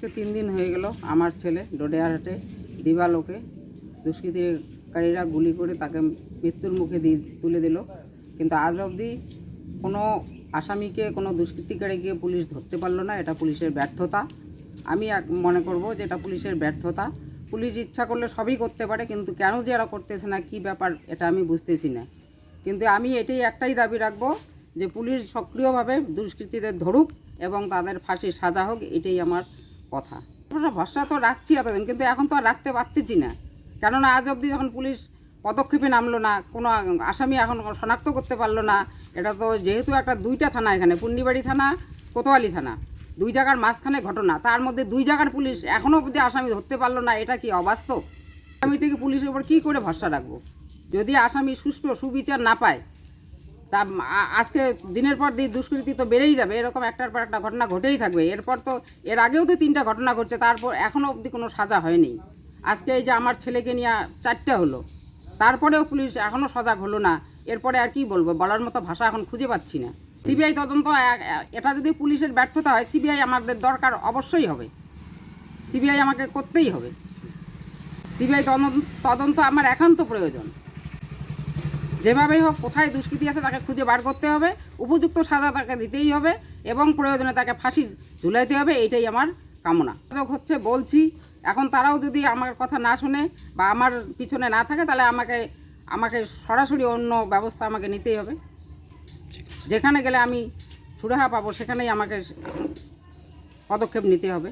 আজকে 3 দিন হয়ে গেল আমার ছেলে ডোডেয়ারহাটে দিবালোকে দুষ্কৃতিকারীরা গুলি করে তাকে মৃত্যুর মুখে তুলে দিল। কিন্তু আজ অবধি কোনো আসামিকে, কোনো দুষ্কৃতিকারীকে পুলিশ ধরতে পারলো না। এটা পুলিশের ব্যর্থতা। আমি মনে করব যে এটা পুলিশের ব্যর্থতা। পুলিশ ইচ্ছা করলে সবই করতে পারে, কিন্তু কেন যে এরা করতেছে না, কী ব্যাপার, এটা আমি বুঝতেছি না। কিন্তু আমি এটাই একটাই দাবি রাখবো যে পুলিশ সক্রিয়ভাবে দুষ্কৃতীদের ধরুক এবং তাদের ফাঁসির সাজা হোক, এটাই আমার কথা। আমরা ভরসা তো রাখছি এতদিন, কিন্তু এখন তো আর রাখতে পারতেছি না। কেননা আজ অবধি যখন পুলিশ পদক্ষেপে নামলো না, কোনো আসামি এখন শনাক্ত করতে পারলো না। এটা তো যেহেতু একটা 2টা থানা, এখানে পুন্ডিবাড়ি থানা, কোতোয়ালি থানা, 2 জায়গার মাঝখানে ঘটনা, তার মধ্যে 2 জায়গার পুলিশ এখনও অবধি আসামি ধরতে পারলো না। এটা কি অবাস্তব? আসামি থেকে পুলিশের উপর কী করে ভরসা রাখবো যদি আসামি সুষ্ঠু সুবিচার না পায়? তা আজকে দিনের পর দিন দুষ্কৃতি তো বেড়েই যাবে, এরকম একটার পর একটা ঘটনা ঘটেই থাকবে। এরপর তো এর আগেও তো 3টা ঘটনা ঘটছে, তারপর এখনও অবধি কোনো সাজা হয়নি। আজকে এই যে আমার ছেলেকে নিয়ে 4টা হলো, তারপরেও পুলিশ এখনও সজাগ হলো না। এরপরে আর কি বলবো, বলার মতো ভাষা এখন খুঁজে পাচ্ছি না। সিবিআই তদন্ত, এটা যদি পুলিশের ব্যর্থতা হয়, সিবিআই আমাদের দরকার অবশ্যই হবে। সিবিআই আমাকে করতেই হবে। সিবিআই তদন্ত আমার একান্ত প্রয়োজন। যেভাবেই হোক, কোথায় দুষ্কৃতি আছে তাকে খুঁজে বার করতে হবে, উপযুক্ত সাজা তাকে দিতেই হবে এবং প্রয়োজনে তাকে ফাঁসি ঝুলাইতে হবে। এইটাই আমার কামনা। যোগ হচ্ছে বলছি, এখন তারাও যদি আমার কথা না শোনে বা আমার পিছনে না থাকে, তাহলে আমাকে সরাসরি অন্য ব্যবস্থা আমাকে নিতেই হবে। যেখানে গেলে আমি সুরাহা পাবো, সেখানেই আমাকে পদক্ষেপ নিতে হবে।